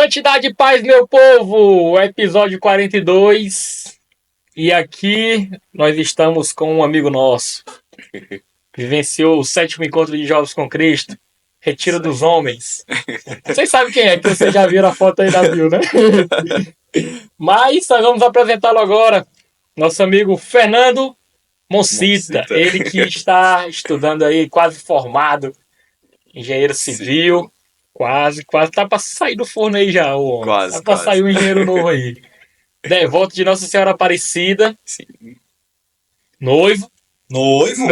Santidade e paz, meu povo! Episódio 42. E aqui nós estamos com um amigo nosso. Vivenciou o 7º encontro de jovens com Cristo. Retiro dos homens. Vocês sabem quem é, que vocês já viram a foto aí da bio, né? Mas nós vamos apresentá-lo agora. Nosso amigo Fernando Monsita. Ele que está estudando aí, quase formado. Engenheiro civil. Quase. Tá pra sair do forno aí já, o homem. Tá pra sair um engenheiro novo aí. Devoto de Nossa Senhora Aparecida. Sim. Noivo. Noivo?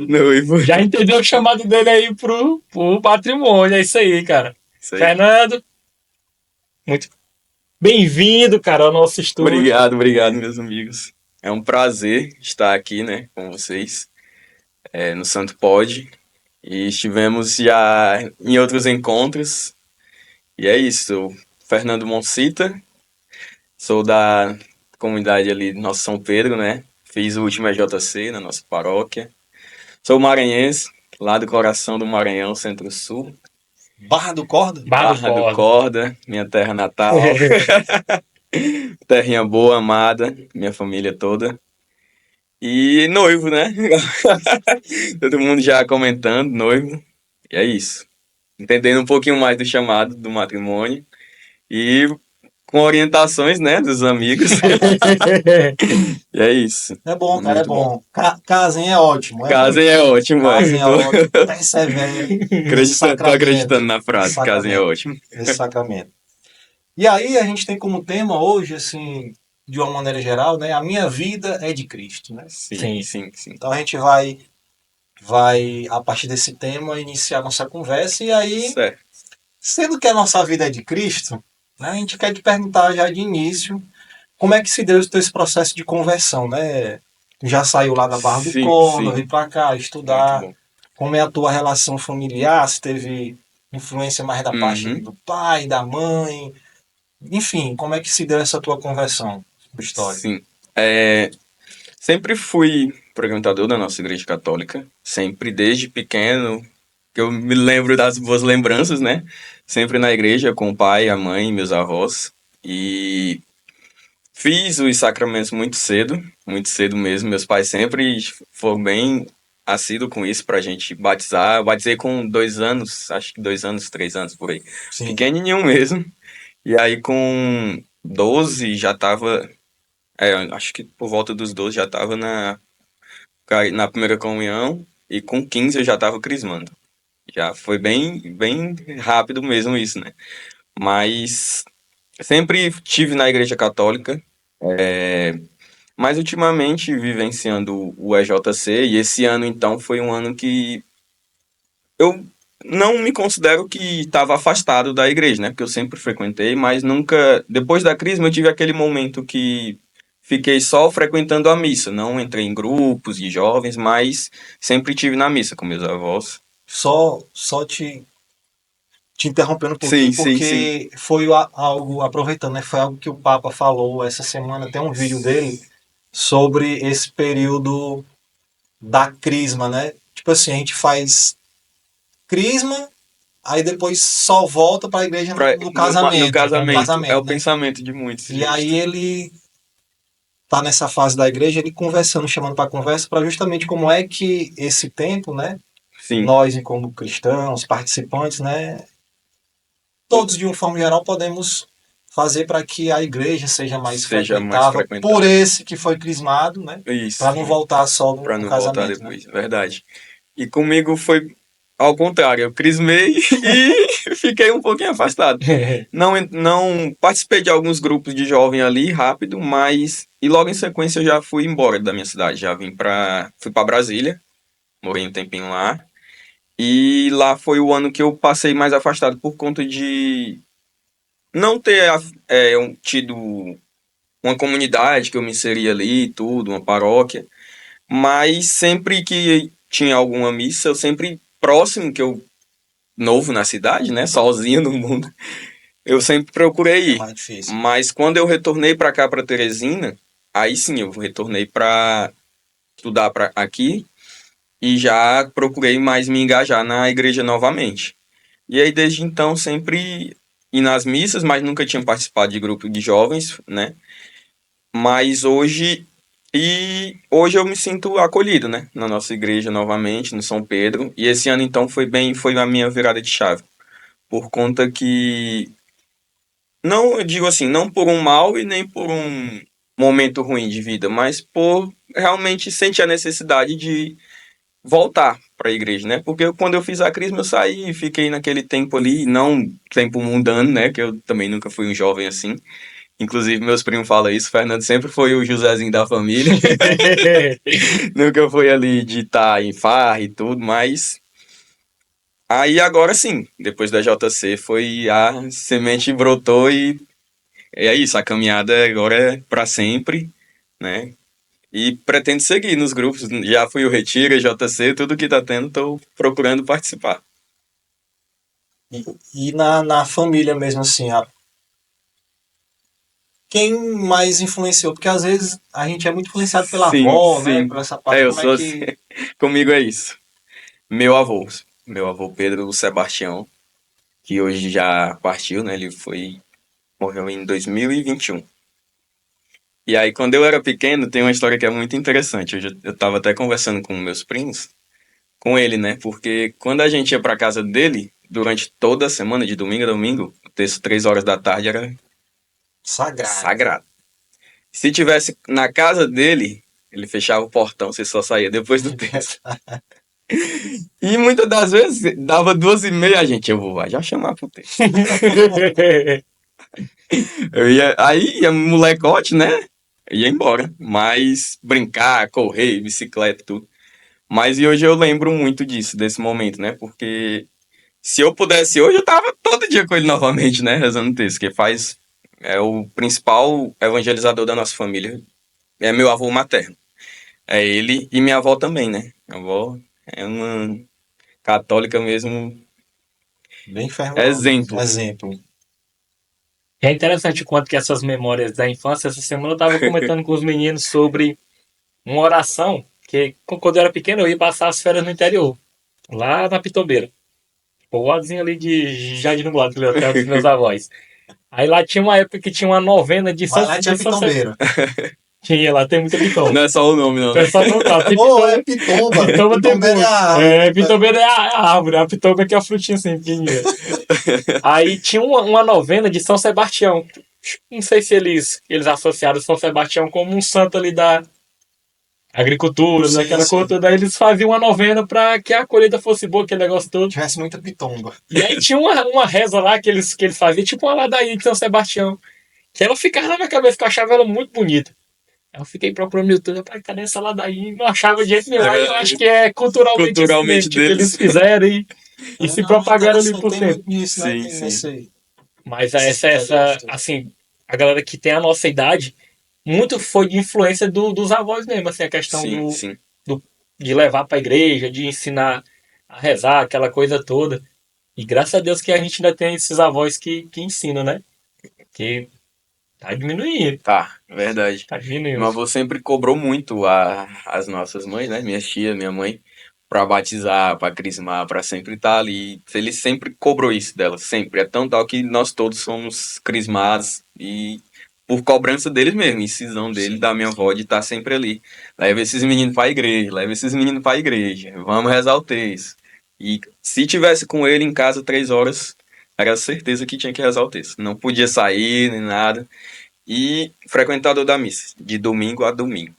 Noivo. Já entendeu o chamado dele aí pro patrimônio. É isso aí, cara. Isso aí. Fernando, muito bem-vindo, cara, ao nosso estúdio. Obrigado, meus amigos. É um prazer estar aqui, né, com vocês, no Santo Pod. E estivemos já em outros encontros. E é isso, sou Fernando Monsita, sou da comunidade ali do nosso São Pedro, né? Fiz o último EJC na nossa paróquia. Sou maranhense, lá do coração do Maranhão, Centro-Sul. Barra do Corda? Barra do Corda, minha terra natal. Terrinha boa, amada, minha família toda. E noivo, né? Todo mundo já comentando, noivo. E é isso. Entendendo um pouquinho mais do chamado do matrimônio. E com orientações, né, dos amigos. E é isso. É bom, cara, Muito é bom. Casem é ótimo. Casem é ótimo. Casem é ótimo. Persevere. Tô acreditando na frase. Casem é ótimo. Esse sacramento. E aí a gente tem como tema hoje, assim, de uma maneira geral, né? A minha vida é de Cristo, né? Sim. Então a gente vai a partir desse tema, iniciar nossa conversa. E aí, certo. Sendo que a nossa vida é de Cristo, né, a gente quer te perguntar já de início como é que se deu esse processo de conversão, né? Tu já saiu lá da Barra do Corda, veio pra cá estudar. Como é a tua relação familiar? Se teve influência mais da parte do pai, da mãe? Enfim, como é que se deu essa tua conversão? História. Sim. Sempre fui frequentador da nossa igreja católica. Sempre, desde pequeno, que eu me lembro das boas lembranças, né? Sempre na igreja com o pai, a mãe, meus avós. E fiz os sacramentos muito cedo mesmo. Meus pais sempre foram bem assíduos com isso pra gente batizar. Eu batizei com 2 anos, acho que 2 anos, 3 anos, por aí. Sim. Pequenininho mesmo. E aí com 12 já tava... acho que por volta dos 12 já tava na primeira comunhão. E com 15 eu já tava crismando. Já foi bem rápido mesmo isso, né? Mas sempre estive na igreja católica, mas ultimamente vivenciando o EJC, e esse ano então foi um ano que eu não me considero que estava afastado da igreja, né? Porque eu sempre frequentei, mas nunca, depois da crisma eu tive aquele momento que fiquei só frequentando a missa, não entrei em grupos de jovens, mas sempre estive na missa com meus avós. Só te interrompendo um pouquinho, porque foi algo, aproveitando, né? Foi algo que o Papa falou essa semana, tem um vídeo dele sobre esse período da crisma, né? Tipo assim, a gente faz crisma, aí depois só volta para a igreja no casamento. No casamento, é o né? pensamento de muitos. E aí ele tá nessa fase da igreja, ele conversando, chamando para conversa, para justamente como é que esse tempo, né? Sim. Nós, como cristãos, participantes, né? Todos, de uma forma geral, podemos fazer para que a igreja seja mais frequentável por esse que foi crismado, né? Para não voltar só no casamento. Voltar depois, né? Verdade. E comigo foi ao contrário, eu crismei e fiquei um pouquinho afastado. Não participei de alguns grupos de jovem ali, rápido, mas... E logo em sequência eu já fui embora da minha cidade, fui para Brasília, morei um tempinho lá. E lá foi o ano que eu passei mais afastado por conta de não ter tido uma comunidade que eu me inseria ali, tudo, uma paróquia. Mas sempre que tinha alguma missa, eu sempre próximo, que eu novo na cidade, né, sozinho no mundo, eu sempre procurei ir. É mais difícil. Mas quando eu retornei para cá, para Teresina, aí sim eu retornei para estudar aqui. E já procurei mais me engajar na igreja novamente. E aí, desde então, sempre ir nas missas, mas nunca tinha participado de grupo de jovens, né? Mas hoje eu me sinto acolhido, né? Na nossa igreja novamente, no São Pedro. E esse ano, então, foi a minha virada de chave. Por conta que, não, eu digo assim, não por um mal e nem por um momento ruim de vida, mas por realmente sentir a necessidade de voltar para a igreja, né? Porque quando eu fiz a crisma, eu saí e fiquei naquele tempo ali, não tempo mundano, né? Que eu também nunca fui um jovem assim. Inclusive, meus primos falam isso. O Fernando sempre foi o Josézinho da família. Nunca foi ali de estar em farra e tudo, mas. Aí agora sim, depois da JC, foi a semente brotou e é isso. A caminhada agora é para sempre, né? E pretendo seguir nos grupos. Já fui o Retira, JC, tudo que tá tendo, tô procurando participar. E na família mesmo, assim, quem mais influenciou? Porque às vezes a gente é muito influenciado pela Sim, avó, né? sim. Por essa É, parte, eu como é sou assim. que. Comigo é isso. Meu avô. Meu avô Pedro Sebastião, que hoje já partiu, né? Morreu em 2021. E aí, quando eu era pequeno, tem uma história que é muito interessante. Eu tava até conversando com meus primos, com ele, né? Porque quando a gente ia pra casa dele, durante toda a semana, de domingo a domingo, o texto 3 horas da tarde era Sagrado. sagrado. Se tivesse na casa dele, ele fechava o portão, você só saía depois do texto. E muitas das vezes, dava 2h30, a gente, eu vou lá já chamar pro texto. Aí ia molecote, né? Ia embora. Mas brincar, correr, bicicleta, tudo. Mas e hoje eu lembro muito disso, desse momento, né? Porque se eu pudesse hoje, eu tava todo dia com ele novamente, né? Rezando o texto, que faz. É o principal evangelizador da nossa família. É meu avô materno. É ele e minha avó também, né? Minha avó é uma católica mesmo, Bem fervoroso mesmo. exemplo. Exemplo. É interessante o quanto que essas memórias da infância, essa semana eu estava comentando com os meninos sobre uma oração que quando eu era pequeno eu ia passar as férias no interior, lá na Pitombeira, povoadozinho ali de Jardim do Lado, que era dos meus avós. Aí lá tinha uma época que tinha uma novena Vai lá, tia Pitombeiro. Tinha lá, tem muita pitomba. Não é só o nome, não, Não né? é só não, tem Ô, é pitomba. pitomba. Pitomba tem Pitombeiro é muito. a árvore. É, pitombeira é a árvore, a pitomba é que é a frutinha assim, pequenininha. Aí tinha uma novena de São Sebastião. Não sei se eles associaram São Sebastião como um santo ali da agricultura, Sim, daquela sim. coisa toda. Aí eles faziam uma novena para que a colheita fosse boa, aquele negócio todo. Tivesse muita pitomba. E aí tinha uma reza lá que eles faziam, tipo uma ladainha de São Sebastião. Que ela ficava na minha cabeça, que eu achava ela muito bonita. Aí eu fiquei procurando no YouTube, rapaz, cadê essa ladainha? Não achava de jeito nenhum. Aí eu acho que é culturalmente assim Culturalmente mesmo. Tipo, eles deles. fizeram e É, se não, propagaram ali interessante. por Tem cento. muito disso, né? Sim, sim. Nesse aí. Mas Essas essa, pegadas. assim, a galera que tem a nossa idade, muito foi de influência dos avós mesmo, assim, a questão Sim, sim. de levar pra igreja, de ensinar a rezar, aquela coisa toda. E graças a Deus que a gente ainda tem esses avós que ensinam, né? Que tá diminuindo, Tá, verdade. tá Meu diminuindo. avô sempre cobrou muito as nossas mães, né? Minha tia, minha mãe, pra batizar, pra crismar, pra sempre estar ali. Ele sempre cobrou isso dela, sempre. É tão tal que nós todos somos crismados e por cobrança deles mesmo, incisão dele, Sim. da minha avó, de estar sempre ali. Leva esses meninos pra igreja, leva esses meninos pra igreja, vamos rezar o texto. E se tivesse com ele em casa 3 horas, era certeza que tinha que rezar o texto. Não podia sair nem nada. E frequentador da missa, de domingo a domingo.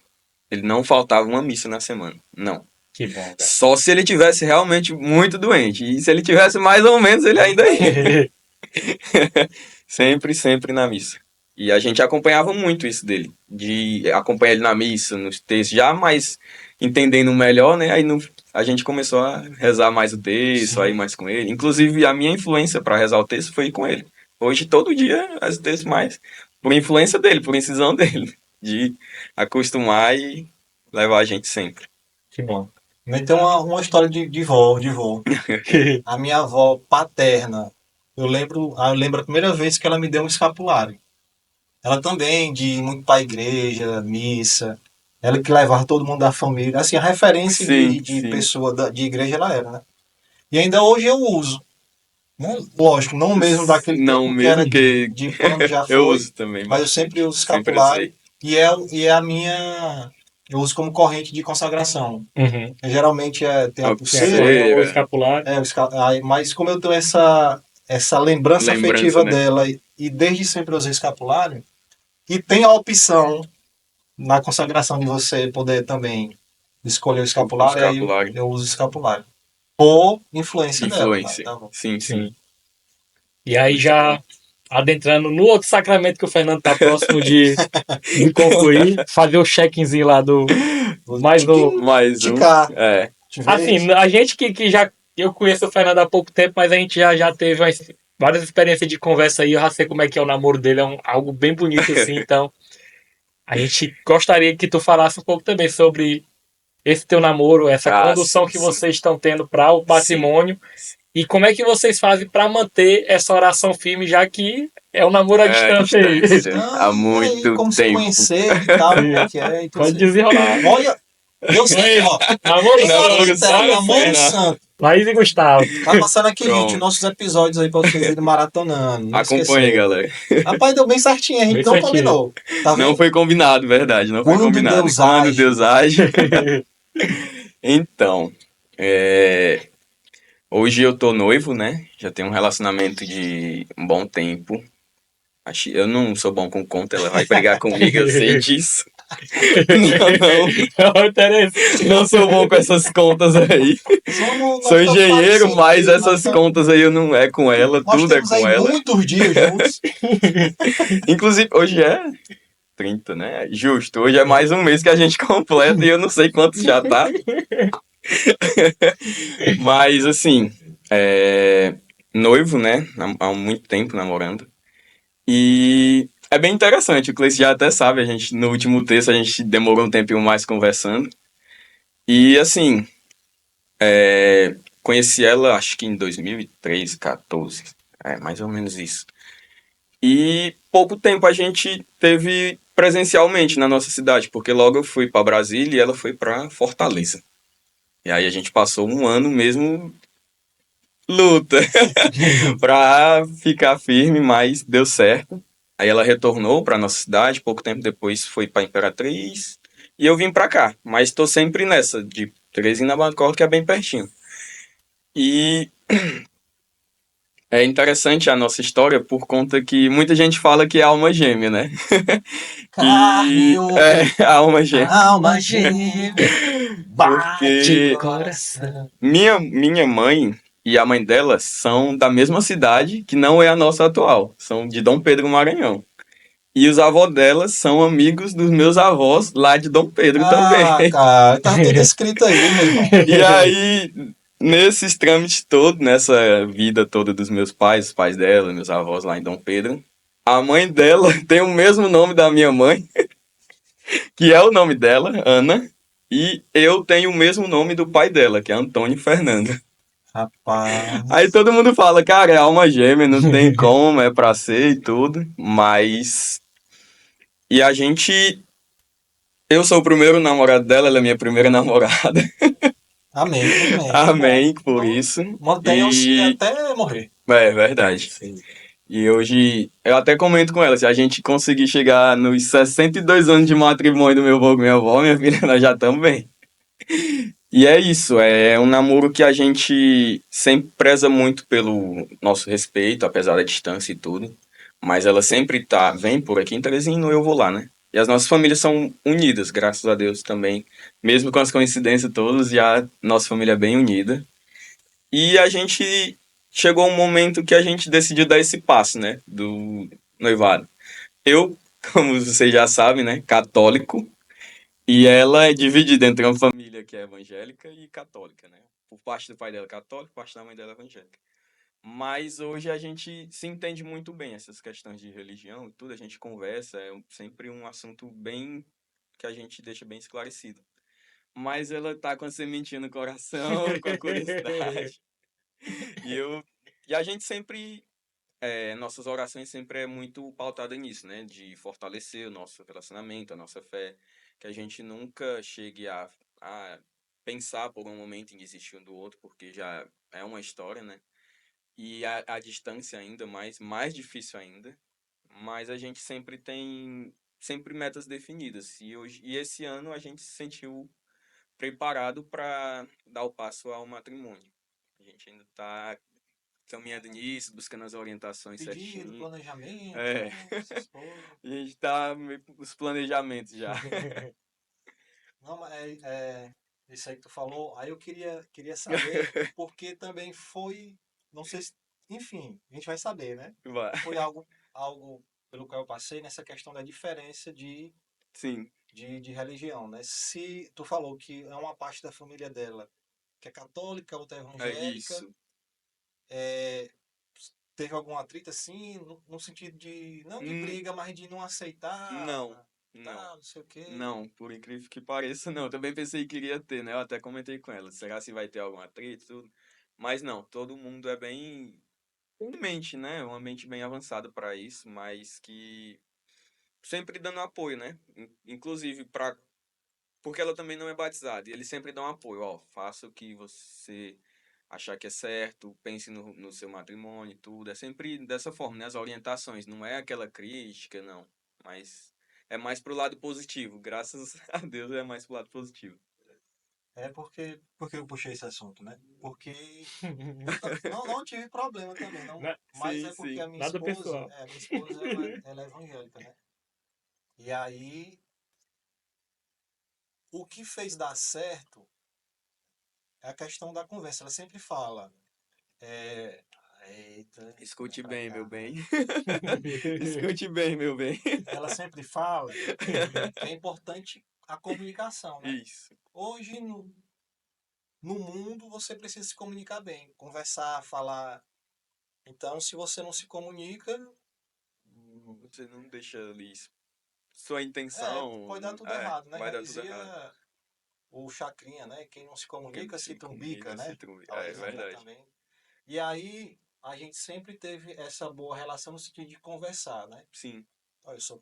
Ele não faltava uma missa na semana. Não. Que bom, cara. Só se ele tivesse realmente muito doente. E se ele tivesse mais ou menos, ele ainda ia. Sempre, sempre na missa. E a gente acompanhava muito isso dele. De acompanhar ele na missa, nos textos, já mais entendendo melhor, né? Aí a gente começou a rezar mais o texto, a ir Sim. mais com ele. Inclusive, a minha influência para rezar o texto foi com ele. Hoje, todo dia, rezo o texto mais por influência dele, por incisão dele. De acostumar e levar a gente sempre. Que bom. Também tem uma história de vó. A minha avó paterna, eu lembro a primeira vez que ela me deu um escapulário. Ela também, de ir muito para a igreja, missa. Ela que levava todo mundo da família. Assim, a referência Sim, de sim. pessoa de igreja ela era, né? E ainda hoje eu uso. Lógico, não mesmo daquele Não tempo que mesmo era que de quando já eu foi, uso também, mas eu mas sempre uso sempre escapulário usei. e é a minha. Eu uso como corrente de consagração. Uhum. Geralmente tem a A Tem a pulseira, coroa, o pulseira, escapulário. mas como eu tenho essa lembrança lembrança, afetiva né? dela e desde sempre eu usei escapulário, e tem a opção na consagração de você poder também escolher o O escapulário, aí escapulário. eu uso o escapulário. Por influência dela, tá? Influência. Tá. Sim, sim. Sim. E aí Muito bom. já adentrando no outro sacramento que o Fernando tá próximo de concluir, fazer o check-inzinho lá do Vou mais um. Mais um. ticar. É. Te ver. Assim, a gente que já. Eu conheço o Fernando há pouco tempo, mas a gente já teve várias experiências de conversa aí. Eu já sei como é que é o namoro dele, é algo bem bonito assim. Então, a gente gostaria que tu falasse um pouco também sobre esse teu namoro, essa Ah, condução sim, que sim. vocês estão tendo para o Sim. matrimônio e como é que vocês fazem para manter essa oração firme, já que é um namoro à É, distância aí. distância. Há Ah, e aí, muito como se tempo. conheceram e tal, como é Sim. que é? E tudo Pode assim. desenrolar. Olha, Deus, Aí, ó, namoro Namoro santo. eita, santo, namoro né? santo. Laís e Gustavo. Vai passando aqui, gente, Pronto. nossos episódios aí pra vocês irem maratonando, não Acompanhe, esquecer. galera. Rapaz, deu bem certinho, a Bem gente não certinho. combinou. Tá Não vendo? foi combinado, verdade. Não foi Quando combinado. Deus Quando age. Deus age. Então, hoje eu tô noivo, né? Já tenho um relacionamento de um bom tempo. Eu não sou bom com conta, ela vai brigar comigo, eu sei disso. Não, É o interesse. não sou bom com essas contas aí. Nós Sou estamos engenheiro, mas parecidos, essas contas aí eu não é com ela, nós tudo é temos com aí ela. muitos dias juntos. Inclusive, hoje é 30, né? Justo. Hoje é mais um mês que a gente completa e eu não sei quantos já tá. Mas, assim, noivo, né? Há muito tempo namorando. E é bem interessante. O Cleiton já até sabe, no último texto a gente demorou um tempinho mais conversando. E, assim, conheci ela acho que em 2013, 14. É, mais ou menos isso. E pouco tempo a gente teve presencialmente na nossa cidade, porque logo eu fui para Brasília e ela foi para Fortaleza. E aí a gente passou um ano mesmo luta para ficar firme, mas deu certo. Aí ela retornou para nossa cidade, pouco tempo depois foi para Imperatriz e eu vim para cá, mas estou sempre nessa de Teresina Bacol, que é bem pertinho. E é interessante a nossa história por conta que muita gente fala que é alma gêmea, né? Carne e E osso, a alma gêmea. alma gêmea, bate Porque coração. minha mãe e a mãe dela são da mesma cidade, que não é a nossa atual. São de Dom Pedro, Maranhão. E os avós delas são amigos dos meus avós lá de Dom Pedro também. Ah, cara, tá tudo escrito aí, meu irmão. E aí, nesses trâmites todos, nessa vida toda dos meus pais, os pais dela, meus avós lá em Dom Pedro, a mãe dela tem o mesmo nome da minha mãe, que é o nome dela, Ana, e eu tenho o mesmo nome do pai dela, que é Antônio Fernando. Aí Rapaz. todo mundo fala, cara, é alma gêmea, não tem como, é pra ser e tudo, mas... E a gente... Eu sou o primeiro namorado dela, ela é minha primeira namorada. Amém, amém. Que bom. Amém por Então, isso. mantenham-se E... até morrer. É verdade. Sim. E hoje, eu até comento com ela, se a gente conseguir chegar nos 62 anos de matrimônio do meu avô com minha avó, minha filha, nós já estamos bem. E é isso, é um namoro que a gente sempre preza muito pelo nosso respeito, apesar da distância e tudo. Mas ela sempre vem por aqui em Teresina, eu vou lá, né? E as nossas famílias são unidas, graças a Deus também. Mesmo com as coincidências todas, já nossa família é bem unida. E a gente chegou um momento que a gente decidiu dar esse passo, né? Do noivado. Eu, como vocês já sabem, né? Católico. E ela é dividida entre uma família que é evangélica e católica, né? Por parte do pai dela católico, por parte da mãe dela evangélica. Mas hoje a gente se entende muito bem essas questões de religião e tudo, a gente conversa, é sempre um assunto bem que a gente deixa bem esclarecido. Mas ela tá com a sementinha no coração, com a curiosidade. E eu e a gente sempre nossas orações sempre é muito pautada nisso, né? De fortalecer o nosso relacionamento, a nossa fé, que a gente nunca chegue a pensar por um momento em desistir um do outro, porque já é uma história, né? e a distância ainda mais difícil ainda, mas a gente sempre tem sempre metas definidas. E esse ano a gente se sentiu preparado para dar o passo ao matrimônio. A gente ainda está caminhando nisso, buscando as orientações Pedido, certinho. planejamento, É, né? Essas coisas. a gente está nos planejamentos já. Não, mas isso aí que tu falou. Aí eu queria saber, porque também foi, não sei se, enfim, a gente vai saber, né? Vai. Foi algo pelo qual eu passei nessa questão da diferença Sim, de religião, né? Se tu falou que é uma parte da família dela que é católica, outra é é evangélica, isso. teve algum atrito assim, no sentido de, não de Hum, briga, mas de não Não, aceitar, não. tá, não sei o quê. Não, por incrível que pareça, não. Eu também pensei que iria ter, né? Eu até comentei com ela. Será se vai ter algum atrito, e tudo? Mas não, todo mundo é bem. Tem mente, né? Uma mente bem avançada para isso, mas que sempre dando apoio, né? Inclusive para. Porque ela também não é batizada, e eles sempre dão apoio. Ó, faça o que você achar que é certo, pense no seu matrimônio e tudo. É sempre dessa forma, né? As orientações, não é aquela crítica, não. Mas é mais pro lado positivo. Graças a Deus é mais pro lado positivo. É porque eu puxei esse assunto, né? Porque não tive problema também, não, mas Sim, é porque sim. Nada pessoal. a minha esposa ela é evangélica, né? E aí o que fez dar certo é a questão da conversa. Ela sempre fala, é, eita, vem Escute pra bem, meu cá, bem. né? Escute bem, meu bem. Ela sempre fala que é importante a comunicação, né? Isso. Hoje no mundo você precisa se comunicar bem, conversar, falar. Então, se você não se comunica, Você não deixa ali sua pode dar intenção. tudo É, errado, né? vai Já dar tudo errado. dizia o Chacrinha, né? Quem não se Porque comunica se se trumbica, comunica, se né? trumbi. É Talvez André verdade. também. E aí, a gente sempre teve essa boa relação no sentido de conversar, né? Sim, Ó, eu sou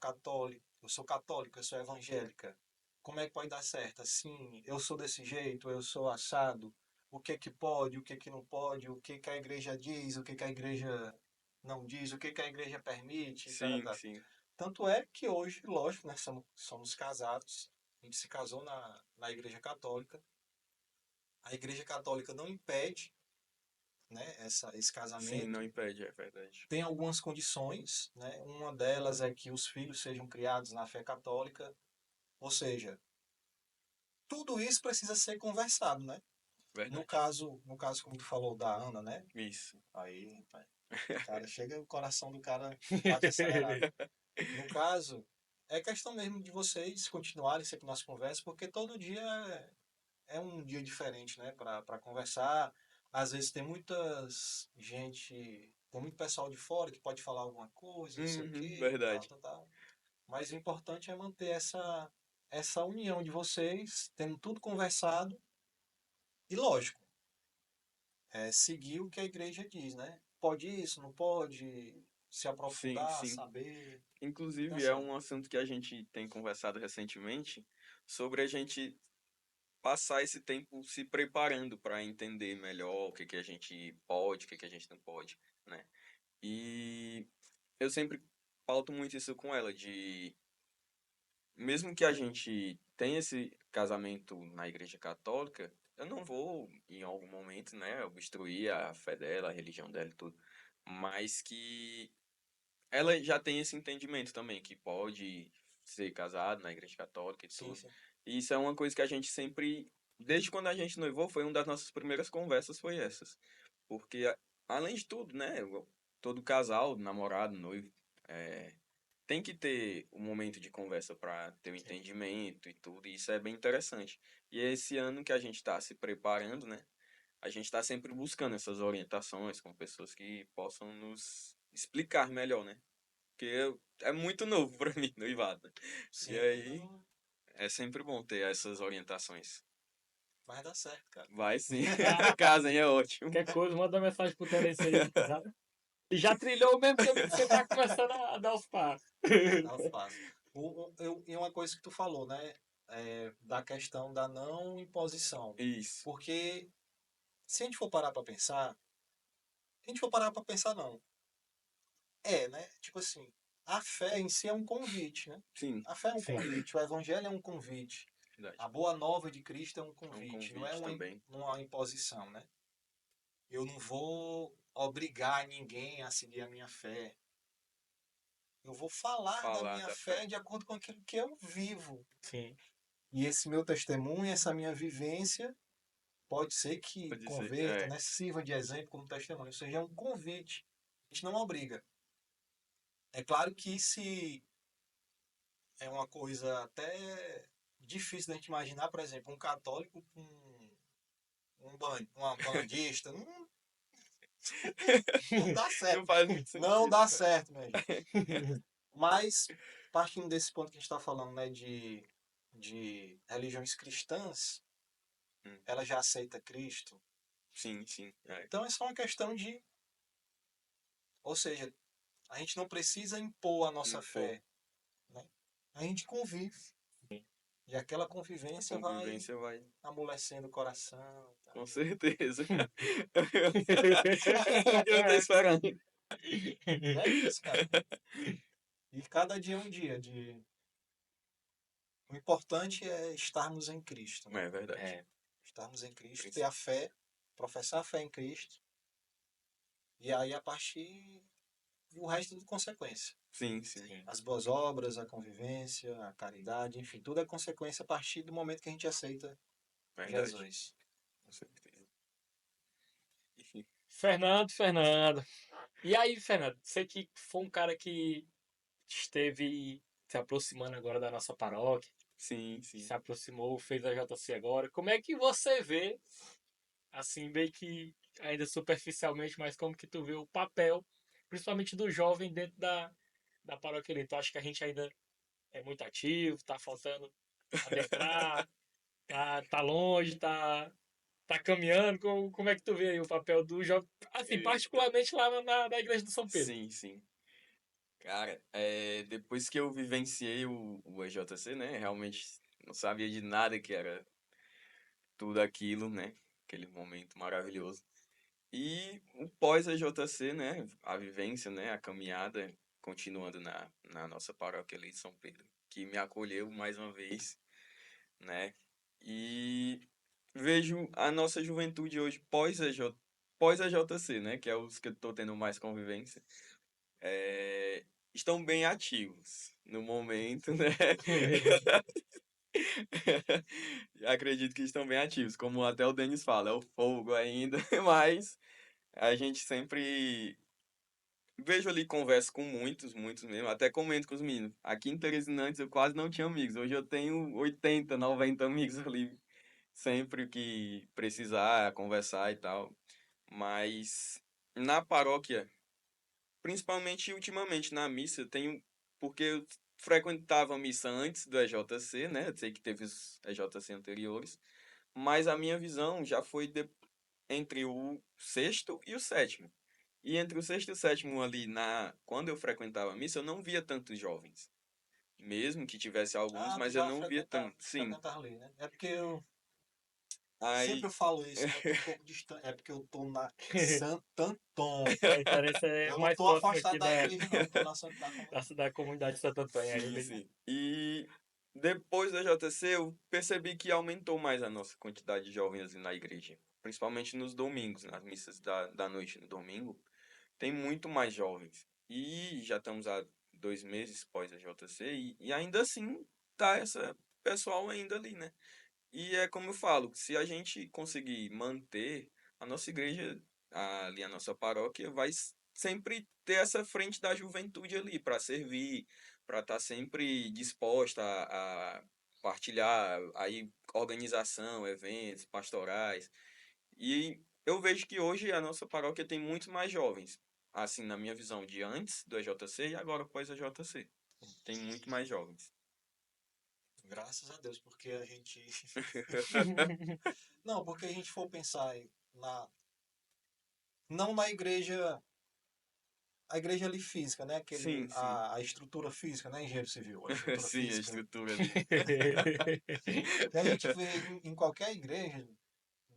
evangélica. Como é que pode dar certo? Assim, eu sou desse jeito, eu sou assado. O que pode, o que não pode, o que a igreja diz, o que a igreja não diz, o que a igreja permite, tá, sim, tá. sim. Tanto é que hoje, lógico, né, somos casados. A gente se casou na igreja católica. A igreja católica não impede, né, esse Sim, não casamento. impede, é verdade. Tem algumas condições, né? Uma delas é que os filhos sejam criados na fé católica. Ou seja, tudo isso precisa ser conversado, né? Verdade. No caso como tu falou da Ana, né? Isso. Aí, rapaz, cara, chega o coração do cara bate acelerado. No caso, é questão mesmo de vocês continuarem sempre nas conversas, porque todo dia é um dia diferente, né? Para conversar. Às vezes tem muito pessoal de fora que pode falar alguma coisa, não sei o Uhum, quê, tal, verdade. tal, tal. Mas o importante é manter essa união de vocês, tendo tudo conversado e, lógico, seguir o que a igreja diz, né? Pode isso, não pode se Sim, aprofundar, sim. saber. Dá Inclusive, é certo. um assunto que a gente tem conversado recentemente sobre a gente passar esse tempo se preparando para entender melhor o que que a gente pode, o que que a gente não pode, né? E eu sempre pauto muito isso com ela, de mesmo que a gente tenha esse casamento na Igreja Católica, eu não vou, em algum momento, né, obstruir a fé dela, a religião dela e tudo, mas que ela já tem esse entendimento também, que pode ser casado na Igreja Católica e Sim, tudo. sim. E isso é uma coisa que a gente sempre, desde quando a gente noivou, foi uma das nossas primeiras conversas, foi essas. Porque, além de tudo, né, todo casal, namorado, noivo, é, tem que ter um momento de conversa para ter um Sim. entendimento e tudo, e isso é bem interessante. E é esse ano que a gente está se preparando, né? A gente está sempre buscando essas orientações com pessoas que possam nos explicar melhor, né? Porque é muito novo para mim, noivado. E Sim, aí não, é sempre bom ter essas orientações. vai dar certo, cara. Vai sim, casem, é ótimo. Qualquer coisa, manda mensagem pro Terence aí, sabe? E já trilhou o mesmo caminho que você tá começando a dar os passos. Dá os passos. E uma coisa que tu falou, né? Da questão da não imposição. Isso, Porque se a gente for parar para pensar, a gente for parar pra pensar, não. Né? Tipo assim, a fé em si é um convite, né? Sim, A fé é um Sim. convite, o evangelho é um convite. verdade. A boa nova de Cristo é um É um convite, não é convite também. uma imposição, né? Eu não vou obrigar ninguém a seguir a minha fé. Eu vou falar da Falar minha da fé fé. de acordo com aquilo que eu vivo. Sim. E esse meu testemunho, essa minha vivência, pode ser que Pode ser. converta, né? Sirva de exemplo como testemunho. Ou seja, é um convite. A gente não obriga. É claro que se é uma coisa até difícil da gente imaginar, por exemplo, um católico com uma bandista, não, não dá Não certo. faz muito Não sentido, dá cara. certo, minha gente. Mas, partindo desse ponto que a gente está falando, né, de religiões cristãs, Hum, ela já aceita Cristo. sim, sim. É. Então é só uma questão de, ou seja, a gente não precisa impor a nossa Impor. fé, né? A gente convive. E aquela A convivência vai convivência vai. amolecendo o coração e Com tal. certeza. Eu tô esperando. E é isso, cara. E cada dia é um dia de. O importante é estarmos em Cristo, né? É verdade. É, Estarmos em Cristo, ter Princ- a fé, professar a fé em Cristo, e aí a partir o resto de consequência. Sim, sim. sim. As boas obras, a convivência, a caridade, enfim, tudo é consequência a partir do momento que a gente aceita Verdade. Jesus. Com certeza. Enfim. Fernando. E aí, Fernando, você que foi um cara que esteve se aproximando agora da nossa paróquia, Sim, que sim. se aproximou, fez a JC agora. Como é que você vê, assim, bem que ainda superficialmente, mas como que tu vê o papel, principalmente do jovem dentro da paróquia ali? Tu acha que a gente ainda é muito ativo, tá faltando adentrar, tá longe, tá caminhando? Como é que tu vê aí o papel do jovem, assim, Eita. particularmente lá na igreja do São Pedro? Sim, sim. Cara, depois que eu vivenciei o EJC, né? Realmente não sabia de nada que era tudo aquilo, né? Aquele momento maravilhoso. E o pós-EJC, né? A vivência, né? A caminhada, continuando na nossa paróquia ali de São Pedro, que me acolheu mais uma vez, né? E vejo a nossa juventude hoje pós-EJC, né? Que é os que eu tô tendo mais convivência. é, Estão bem ativos no momento, né? Acredito que estão bem ativos, como até o Denis fala, é o fogo ainda, mas a gente sempre vejo ali, converso com muitos mesmo, até comento com os meninos. Aqui em Teresina antes eu quase não tinha amigos, hoje eu tenho 80, 90 amigos ali, sempre que precisar conversar e tal. Mas na paróquia, principalmente ultimamente na missa, eu tenho. Porque eu frequentava a missa antes do EJC, né? Eu sei que teve os EJC anteriores. Mas a minha visão já foi entre o sexto e o sétimo. E entre o sexto e o sétimo ali, quando eu frequentava a missa, eu não via tantos jovens. Mesmo que tivesse alguns, Ah, tu mas eu já não via tanto. Sim. frequentava ali, né? É porque eu sempre Aí. eu falo isso, né? Eu tô um pouco distante. É porque eu tô em Santo Antônio. A diferença é Eu não mais tô próximo afastado aqui da igreja, não. Eu tô na comunidade. da comunidade de Santo Antônio Sim, ainda. sim. E depois da JC, eu percebi que aumentou mais a nossa quantidade de jovens ali na igreja. Principalmente nos domingos, nas missas da noite no domingo. Tem muito mais jovens. E já estamos há 2 meses pós a JC e ainda assim tá essa pessoal ainda ali, né? E é como eu falo, se a gente conseguir manter a nossa igreja ali, a nossa paróquia, vai sempre ter essa frente da juventude ali para servir, para estar sempre disposta a partilhar aí organização, eventos, pastorais. E eu vejo que hoje a nossa paróquia tem muitos mais jovens, assim, na minha visão, de antes do EJC e agora após a JC. Tem muito mais jovens. Graças a Deus, porque a gente. Não, porque a gente for pensar na. Não na igreja. A igreja ali física, né? Sim, sim. A estrutura física, né? Engenheiro civil, a estrutura Sim, a física. estrutura ali. Que a gente vê em qualquer igreja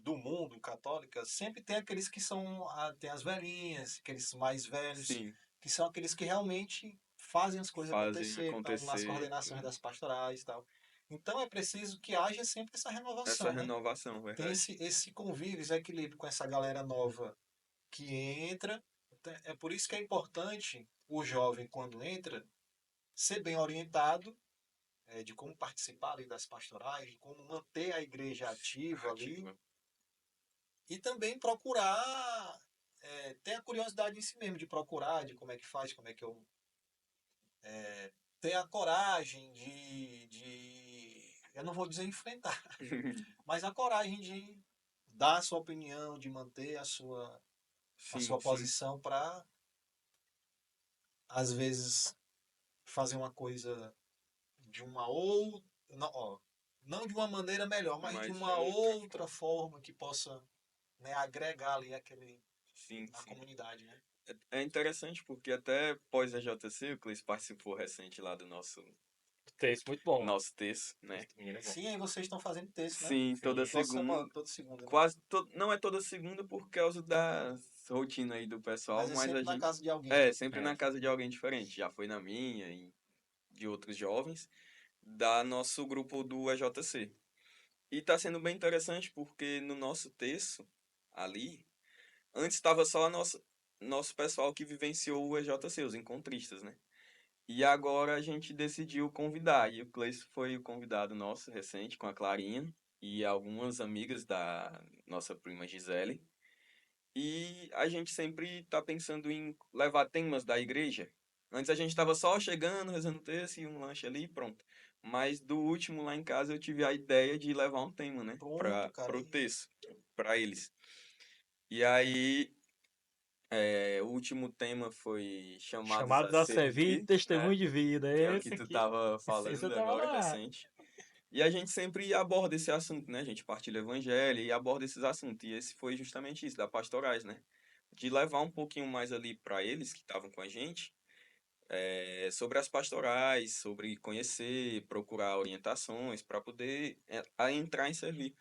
do mundo católica, sempre tem aqueles que são, tem as velhinhas, aqueles mais velhos, Sim, que são aqueles que realmente fazem as coisas fazem acontecerem, estão nas acontecer coordenações das pastorais e tal. Então é preciso que haja sempre essa essa renovação, né? renovação, Tem verdade. esse convívio, esse equilíbrio com essa galera nova que entra. É por isso que é importante o jovem, quando entra, ser bem orientado de como participar ali das pastorais, de como manter a igreja ativa ali, Ativa. e também procurar ter a curiosidade em si mesmo, de procurar, de como é que faz, como é que eu... ter a coragem eu não vou dizer enfrentar, mas a coragem de dar a sua opinião, de manter a Sim, sua sim. posição para, às vezes, fazer uma coisa de uma outra, não, ó, não de uma maneira melhor, mas de Mas uma é outra outra forma. forma que possa, né, agregar ali Sim, na sim. comunidade, né? É interessante porque até pós a JC, o Cleis participou recente lá do Texto muito bom. nosso texto, né? Menino é bom. Sim, aí vocês estão fazendo texto, né? Sim, toda Sim. Toda semana, segunda, toda segunda, né? quase não é toda segunda por causa da rotina aí do pessoal, Mas é mas a sempre na gente casa de alguém, é né? sempre É. na casa de alguém diferente. Já foi na minha e de outros jovens da nosso grupo do EJC. E tá sendo bem interessante porque no nosso texto ali, antes estava só nosso pessoal que vivenciou o EJC, os encontristas, né? E agora a gente decidiu convidar. E o Cleiton foi o convidado nosso recente, com a Clarinha e algumas amigas da nossa prima Gisele. E a gente sempre está pensando em levar temas da igreja. Antes a gente estava só chegando, rezando texto e um lanche ali e pronto. Mas do último lá em casa eu tive a ideia de levar um tema, né? Pronto, Para cara. o texto, para eles. E aí, o último tema foi Chamados a Chamados a servir, Servir, né? testemunho de vida. Que é o que Esse tu aqui. tava Esse eu falando tava agora, lá. recente. E a gente sempre aborda esse assunto, né? A gente partilha o evangelho e aborda esses assuntos. E esse foi justamente isso, da pastorais, né? De levar um pouquinho mais ali para eles que estavam com a gente, sobre as pastorais, sobre conhecer, procurar orientações para poder a entrar em servir.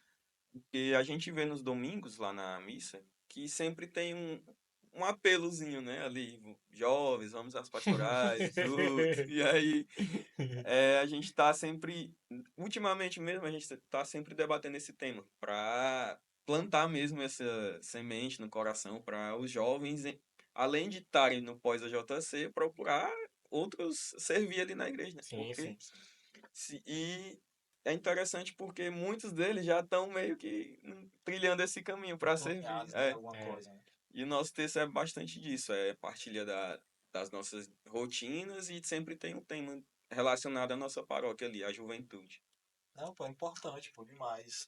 Porque a gente vê nos domingos lá na missa que sempre tem um apelozinho, né? Ali, jovens, vamos às pastorais e tudo. E aí a gente está sempre, ultimamente mesmo, a gente está sempre debatendo esse tema para plantar mesmo essa semente no coração para os jovens, além de estarem no pós-AJC, procurar outros servir ali na igreja, né? Sim, Porque sim. e é interessante porque muitos deles já estão meio que trilhando esse caminho para servir. Encaminhados, né? Alguma É. coisa, né? E o nosso texto é bastante disso, é partilha das nossas rotinas e sempre tem um tema relacionado à nossa paróquia ali, à juventude. Não, pô, é importante, pô, demais.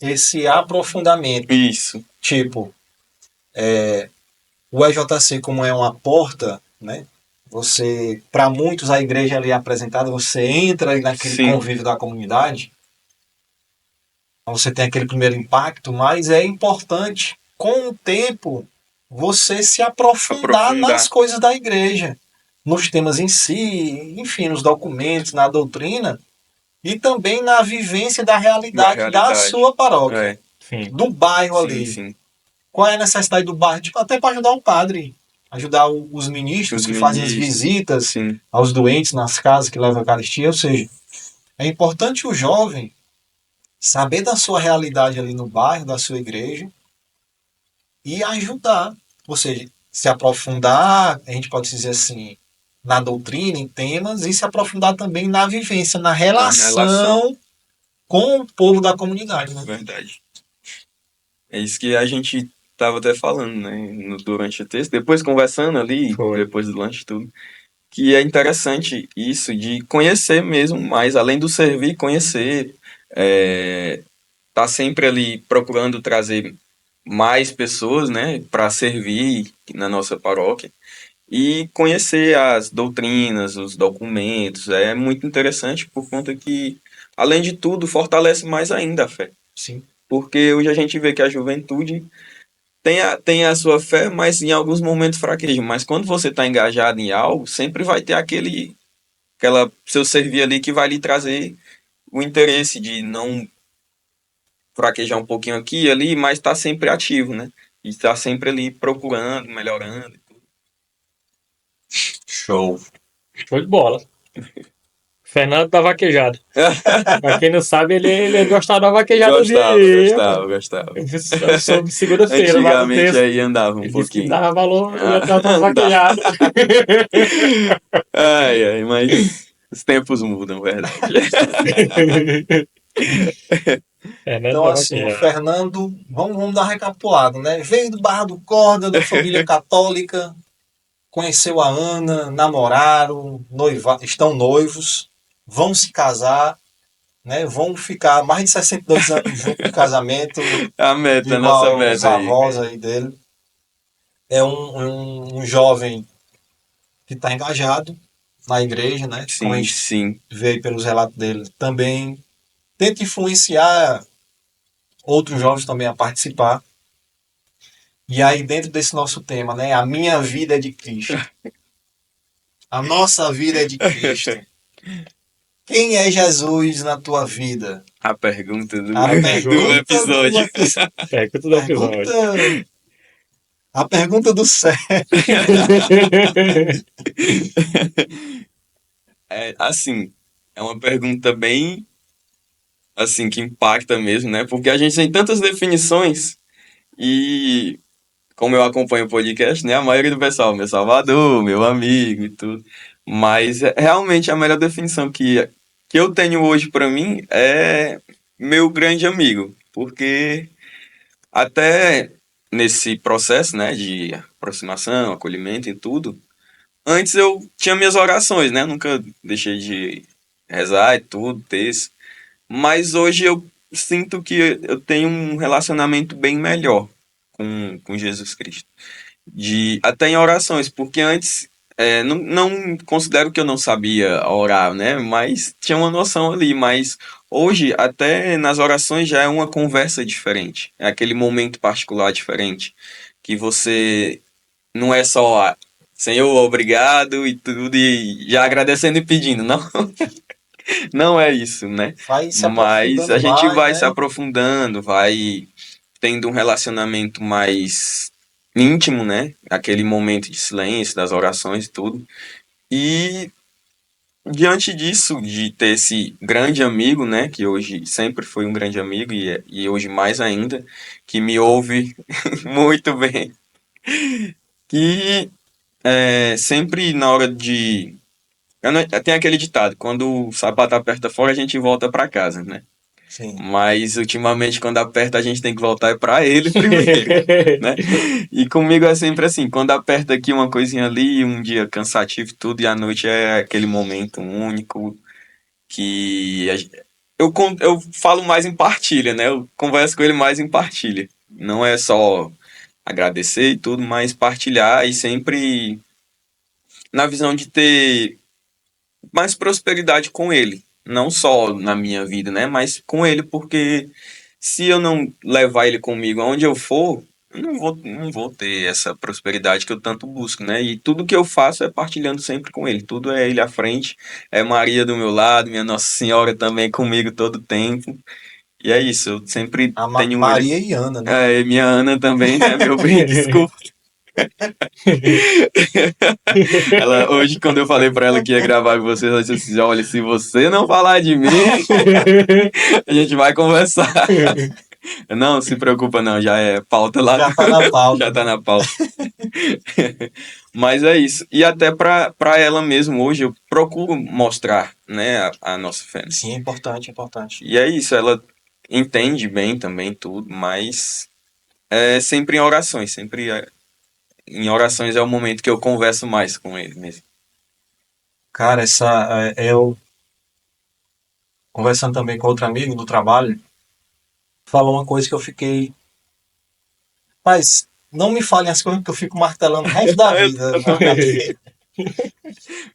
Esse aprofundamento, Isso. tipo, o EJC como é uma porta, né? Você, para muitos, a igreja ali é apresentada, você entra ali naquele Sim. convívio da comunidade, você tem aquele primeiro impacto, mas é importante, com o tempo, você se aprofundar nas coisas da igreja, nos temas em si, enfim, nos documentos, na doutrina, e também na vivência da Da realidade da realidade. sua paróquia, É, Sim. do bairro sim, ali. sim. Qual é a necessidade do bairro? Tipo, até para ajudar o padre, ajudar os ministros Os que fazem as ministros, visitas sim. aos doentes nas casas que levam a Eucaristia. Ou seja, é importante o jovem saber da sua realidade ali no bairro, da sua igreja, e ajudar. Ou seja, se aprofundar, a gente pode dizer assim, na doutrina, em temas, e se aprofundar também na vivência, na Na relação, relação com o povo da comunidade. Né? verdade. É isso que a gente tava até falando, né, durante o texto, depois conversando ali, Foi. depois do lanche e tudo, que é interessante isso de conhecer mesmo mais, além do servir, conhecer, tá sempre ali procurando trazer mais pessoas, né, para servir na nossa paróquia e conhecer as doutrinas, os documentos. É muito interessante por conta que, além de tudo, fortalece mais ainda a fé. Sim. Porque hoje a gente vê que a juventude tem a sua fé, mas em alguns momentos fraqueja. Mas quando você está engajado em algo, sempre vai ter aquela seu servir ali que vai lhe trazer o interesse de não fraquejar um pouquinho aqui e ali, mas tá sempre ativo, né? E tá sempre ali procurando, melhorando. Show. Show de bola. Fernando da vaquejada. Pra quem não sabe, ele gostava da vaquejadazinha aí. Gostava. Eu soube segunda-feira lá no Antigamente texto. aí andava um Ele disse que pouquinho. dava valor e atrás das vaquejadas. Ai, mas os tempos mudam, verdade. Fernando Então, da assim, o vaquejada. Fernando, vamos dar uma recapitulada, né? Veio do Barra do Corda, da família católica, conheceu a Ana, namoraram, estão noivos, vão se casar, né? Vão ficar mais de 62 anos juntos de casamento, A meta, a nossa igual os meta aí. avós aí dele. É um jovem que está engajado na igreja, né? Como a Sim, gente sim. vê aí pelos relatos dele, também tenta influenciar outros jovens também a participar. E aí, dentro desse nosso tema, né? A minha vida é de Cristo. A nossa vida é de Cristo. Quem é Jesus na tua vida? A pergunta do, A do pergunta do episódio. Pergunta do episódio. A pergunta do céu. É, assim, é uma pergunta bem, assim, que impacta mesmo, né? Porque a gente tem tantas definições e, como eu acompanho o podcast, né? A maioria do pessoal, meu salvador, meu amigo e tudo. Mas realmente a melhor definição que eu tenho hoje pra mim é meu grande amigo. Porque até nesse processo, né, de aproximação, acolhimento e tudo, antes eu tinha minhas orações, né? Nunca deixei de rezar e tudo, texto. Mas hoje eu sinto que eu tenho um relacionamento bem melhor com Jesus Cristo. Até em orações, porque antes não considero que eu não sabia orar, né? Mas tinha uma noção ali. Mas hoje, até nas orações, já é uma conversa diferente. É aquele momento particular diferente. Que você não é só Senhor, obrigado e tudo, e já agradecendo e pedindo, não. Não é isso, né? Vai se Mas a aprofundando gente mais, vai se né? aprofundando, vai tendo um relacionamento mais íntimo, né? Aquele momento de silêncio, das orações e tudo. E diante disso, de ter esse grande amigo, né? Que hoje sempre foi um grande amigo e hoje mais ainda, que me ouve muito bem. Que sempre na hora de tem aquele ditado, quando o sapato aperta fora, a gente volta para casa, né? Sim. Mas ultimamente, quando aperta, a gente tem que voltar para ele primeiro, né? E comigo é sempre assim, quando aperta aqui uma coisinha ali, um dia cansativo e tudo, e à noite é aquele momento único que eu falo mais em partilha, né? Eu converso com ele mais em partilha. Não é só agradecer e tudo, mas partilhar e sempre na visão de ter mais prosperidade com ele. Não só na minha vida, né? Mas com ele, porque se eu não levar ele comigo aonde eu for, eu não vou ter essa prosperidade que eu tanto busco, né? E tudo que eu faço é partilhando sempre com ele. Tudo é ele à frente, é Maria do meu lado, minha Nossa Senhora também comigo todo tempo. E é isso, eu sempre A tenho ele. Maria e Ana, né? É, e minha Ana também, né? Meu bem, desculpa. Ela, hoje, quando eu falei pra ela que ia gravar com vocês, ela disse assim: olha, se você não falar de mim, a gente vai conversar. Não, se preocupa, não, já é pauta lá. Já tá na pauta. Já tá na pauta. Mas é isso. E até pra ela mesmo, hoje, eu procuro mostrar, né, a nossa fé. Sim, é importante, é importante. E é isso, ela entende bem também tudo, mas é sempre em orações, em orações é o momento que eu converso mais com ele mesmo. Cara, eu conversando também com outro amigo do trabalho, falou uma coisa que eu fiquei. Mas não me falem as coisas que eu fico martelando o resto da vida na cadeira.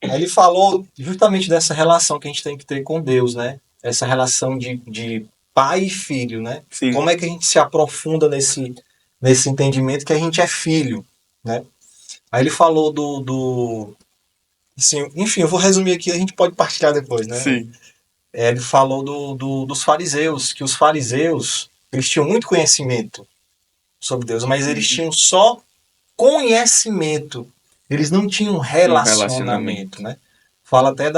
Aí ele falou justamente dessa relação que a gente tem que ter com Deus, né? Essa relação de pai e filho, né? Sim. Como é que a gente se aprofunda nesse entendimento que a gente é filho, né? Aí ele falou assim, enfim, eu vou resumir aqui, a gente pode partilhar depois, né? Sim. Ele falou dos fariseus, que os fariseus, Eles tinham muito conhecimento sobre Deus, mas eles tinham só conhecimento. Eles não tinham relacionamento, né? Fala até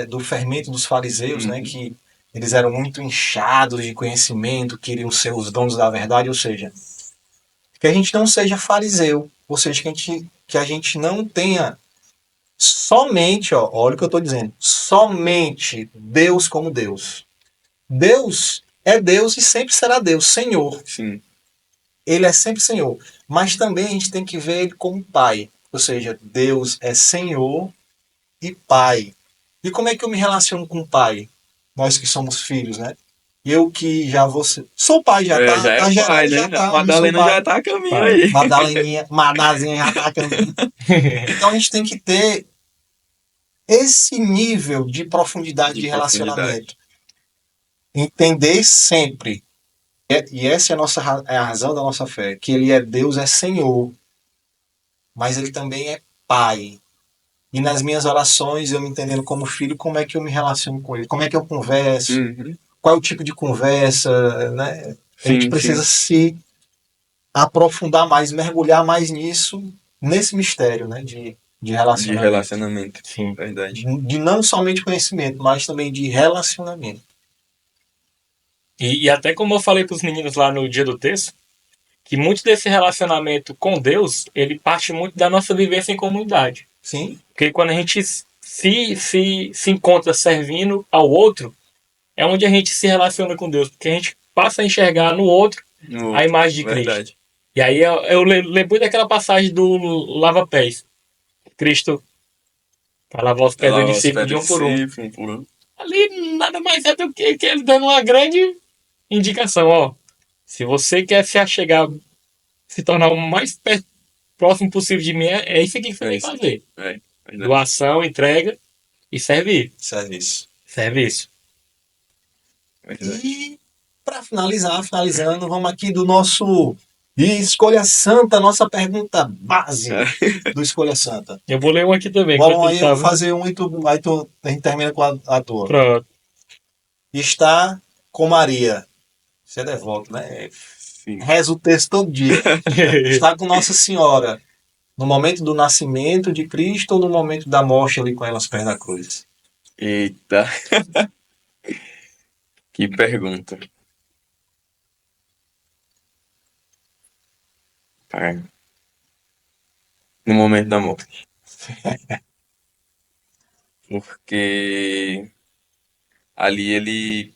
do fermento dos fariseus, né? Que eles eram muito inchados de conhecimento, queriam ser os donos da verdade, ou seja, que a gente não seja fariseu, ou seja, que a gente não tenha somente, ó, olha o que eu estou dizendo, somente Deus como Deus. Deus é Deus e sempre será Deus, Senhor. Sim. Ele é sempre Senhor. Mas também a gente tem que ver ele como Pai. Ou seja, Deus é Senhor e Pai. E como é que eu me relaciono com o Pai? Nós que somos filhos, né? Eu que já vou ser... Sou pai, já tá, Já é tá gerado, pai, né? já tá. Madalena já tá a caminho aí. Madazinha já tá a caminho. Então a gente tem que ter esse nível de profundidade de relacionamento. Entender sempre. E essa é a razão da nossa fé. Que ele é Deus, é Senhor. Mas ele também é Pai. E nas minhas orações, eu me entendendo como filho, como é que eu me relaciono com ele? Como é que eu converso? Qual é o tipo de conversa? Né? A gente precisa se aprofundar mais, mergulhar mais nisso, nesse mistério, né? De relacionamento. De relacionamento. Sim. Verdade. De não somente conhecimento, mas também de relacionamento. E até como eu falei para os meninos lá no dia do texto, que muito desse relacionamento com Deus, ele parte muito da nossa vivência em comunidade. Sim. Porque quando a gente se encontra servindo ao outro, é onde a gente se relaciona com Deus. Porque a gente passa a enxergar no outro a imagem de verdade. Cristo. E aí eu lembrei daquela passagem do lava-pés. Cristo vai lavar os pés do discípulo de um por um. Ali nada mais é do que ele dando uma grande indicação. Ó, se você quer se achegar, se tornar o mais próximo possível de mim, é isso aqui que você tem que fazer. Doação, entrega e servir. Serviço. E para finalizando, vamos aqui do nosso Escolha Santa, nossa pergunta base do Escolha Santa. Eu vou ler um aqui também. Bom, aí eu vou fazer um e a gente termina com a tua. Pronto. Está com Maria. Você é devoto, né? Sim. Reza o texto todo dia. Está com Nossa Senhora. No momento do nascimento de Cristo ou no momento da morte ali com ela aos pés da cruz? Eita. Que pergunta. No momento da morte. Porque ali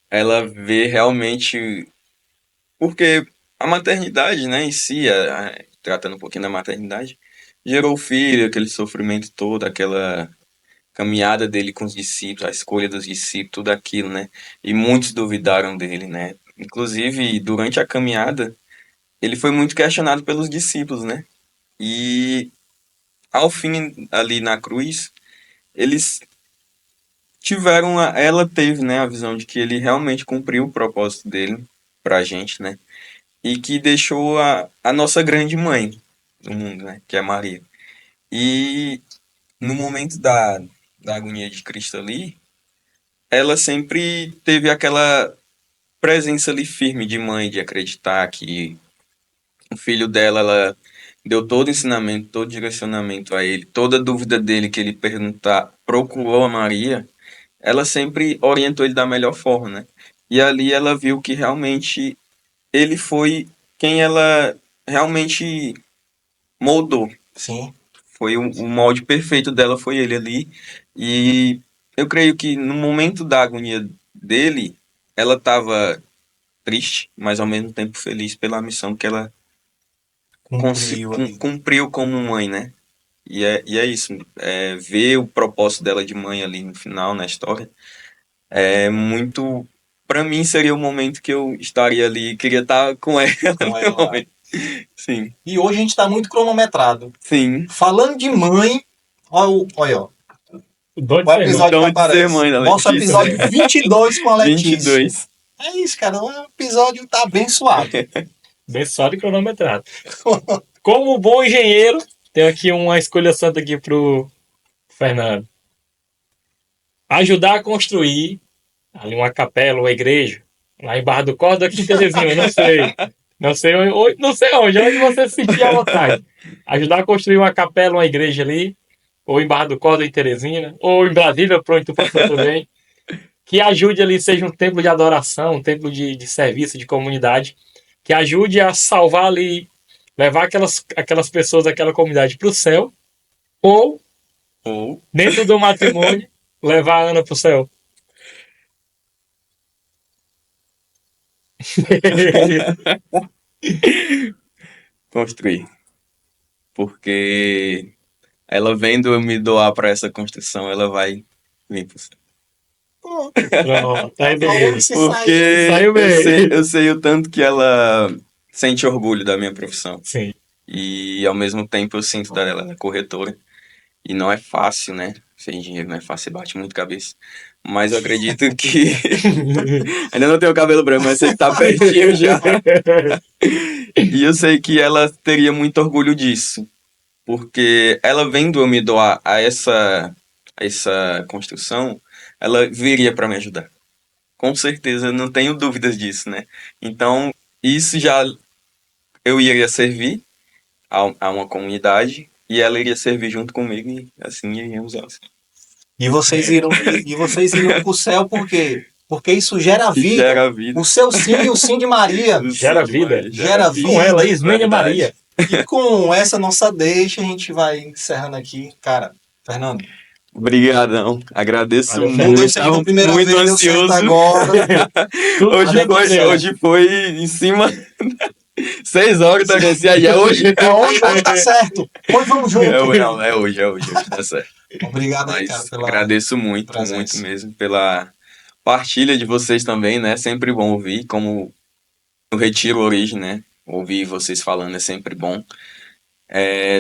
ela vê realmente. Porque a maternidade, né, em si, tratando um pouquinho da maternidade, gerou o filho, aquele sofrimento todo, aquela caminhada dele com os discípulos, a escolha dos discípulos, tudo aquilo, né? E muitos duvidaram dele, né? Inclusive, durante a caminhada, ele foi muito questionado pelos discípulos, né? E ao fim, ali na cruz, eles ela teve, né, a visão de que ele realmente cumpriu o propósito dele pra gente, né? E que deixou a nossa grande mãe do mundo, né? Que é Maria. E no momento da agonia de Cristo ali, ela sempre teve aquela presença ali firme de mãe, de acreditar que o filho dela, ela deu todo o ensinamento, todo o direcionamento a ele, toda dúvida dele que ele perguntar, procurou a Maria, ela sempre orientou ele da melhor forma, né? E ali ela viu que realmente ele foi quem ela realmente moldou. Sim. Foi o molde perfeito dela, foi ele ali. E eu creio que no momento da agonia dele, ela estava triste, mas ao mesmo tempo feliz pela missão que ela cumpriu como mãe, né? E é isso. Ver o propósito dela de mãe ali no final, na história, é muito. Pra mim seria o momento que eu estaria ali, queria estar com ela no momento. Sim. E hoje a gente está muito cronometrado. Sim. Falando de mãe, olha, ó. O episódio que aparece. Nosso episódio 22 com a Letícia. 22. É isso, cara. O episódio tá abençoado. Abençoado e cronometrado. Como bom engenheiro, tenho aqui uma escolha santa aqui pro Fernando. Ajudar a construir ali uma capela, uma igreja, Lá em Barra do Corda, aqui em Teresina, não sei. Não sei onde você se sentir à vontade. Ajudar a construir uma capela, uma igreja ali, ou em Barra do Corda, em Teresina, ou em Brasília, pronto, tu passou também. Que ajude ali, seja um templo de adoração, um templo de serviço, de comunidade, que ajude a salvar ali, levar aquelas pessoas daquela comunidade para o céu, ou, Ou dentro do matrimônio, levar a Ana para o céu. construir. Porque ela vendo eu me doar para essa construção, ela vai vir pro céu. Pronto, aí Falou beleza. que se Porque Saiu bem. eu sei o tanto que ela sente orgulho da minha profissão. Sim. E ao mesmo tempo eu sinto dela, ela é corretora. E não é fácil, né? Sem dinheiro não é fácil, você bate muito cabeça. Mas eu acredito que. Ainda não tenho cabelo branco, mas você tá pertinho já. E eu sei que ela teria muito orgulho disso. Porque ela vendo eu me doar a essa construção, ela viria para me ajudar. Com certeza, não tenho dúvidas disso, né? Então, isso já eu iria servir a uma comunidade e ela iria servir junto comigo e assim iríamos ao céu. E vocês iriam pro céu por quê? Porque isso gera vida. Gera vida. O seu sim e o sim de Maria. Gera vida. Gera vida. Com ela, Ismênia Maria. E com essa nossa deixa, a gente vai encerrando aqui. Cara, Fernando, Obrigadão. Agradeço Valeu, não muito. deu certo a primeira muito vez, deu certo ansioso. agora. Hoje foi em cima. 6 horas da Garcia e é hoje. Hoje tá certo. Hoje vamos junto. É hoje, tá certo. Obrigado aí, cara, Mas pela agradeço muito, presença. muito mesmo pela partilha de vocês também, né? Sempre bom ouvir, como no Retiro Origem, né? Ouvir vocês falando é sempre bom.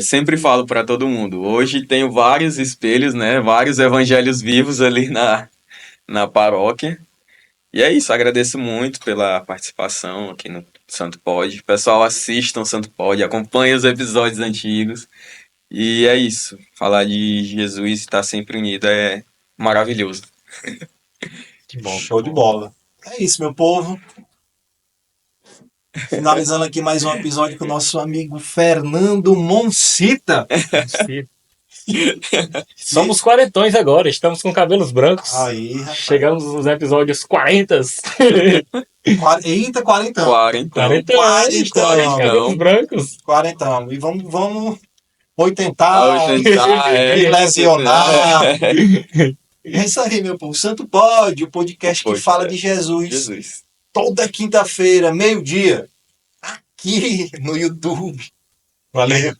Sempre falo para todo mundo, hoje tenho vários espelhos, né? Vários evangelhos vivos ali na paróquia. E é isso, agradeço muito pela participação aqui no Santo Pod. Pessoal, assistam o Santo Pod, acompanhem os episódios antigos. E é isso, falar de Jesus e estar sempre unido é maravilhoso. Que bom. Show de bola. É isso, meu povo. Finalizando aqui mais um episódio com o nosso amigo Fernando Monsita. Somos quarentões agora, estamos com cabelos brancos. Aí, rapaz. Chegamos nos episódios 40. Eita, 40 anos. 40 anos. 40 anos, cabelos brancos. 40 anos. E vamos oitentar, Tentar, lesionar. É isso aí, meu povo. Santo Pod, o podcast que fala de Jesus. Toda quinta-feira, meio-dia, aqui no YouTube. Valeu.